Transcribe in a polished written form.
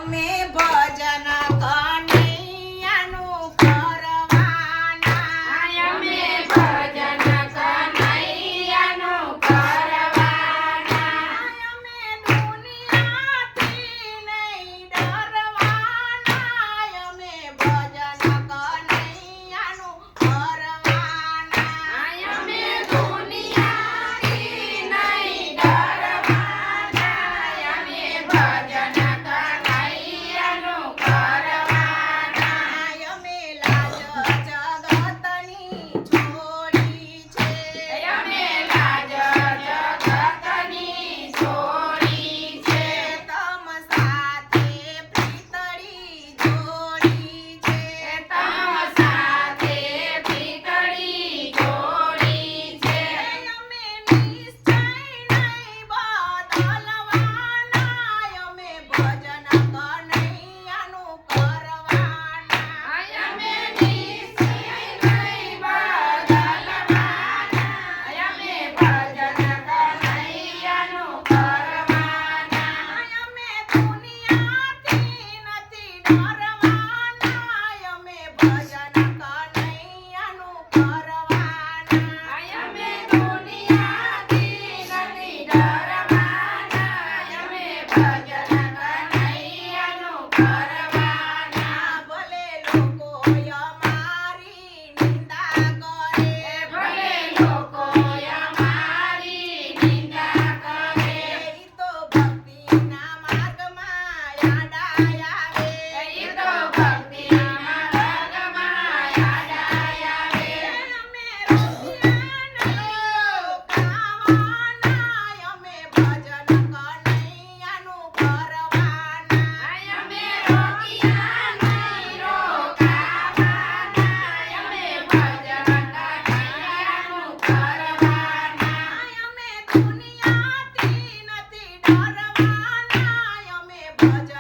અમે ભજન કનૈયાનું કરવાના. અમે ભજન કનૈયાનું કરવાના. અમે દુનિયાથી નહીં ડરવાના. અમે ભજન કનૈયાનું કરવાના. અમે દુનિયાથી નહીં ડરવાના. અમે ભજન કનૈયાનું કરવાના. અમે લાજ જગતની છોડી છે. અમે લાજ જગતની છોડી છે. તમ સાથે પ્રીતળી જોડી છે. તમ સાથે પીતળી જોડી છે. અમે નિશ્ચય નહીં બદલવાના. અમે ભજન કનૈયાનું કરવાના. અમે નિશ્ચય નહીં બદલવાના. અમે ભજન કનૈયાનું કરવાના. અમે દુનિયાથી નથી ડરવાના. અમે ભજન કનૈયાનું કરવાના. અમે દુનિયાથી નથી ડરવાના. અમે ભજન કનૈયાનું કરવાના. ભલે લોકો અમારી નિંદા કરે. ભલે લોકો અમારી નિંદા કરે. ઈ તો ભક્તિના માર્ગમાં આડાય આવે. ઈ તો ભક્તિના માર્ગમાં આડાય આવે. અમે રોક્યા રોકાવાના. અમે ભજન કનૈયાનું કરવાના. અમે રોક્યા નહીં રોકાવાના. અમે ભજન કનૈયાનું કરવાના. અમે દુનિયાથી નથી ડરવાના. અમે ભજન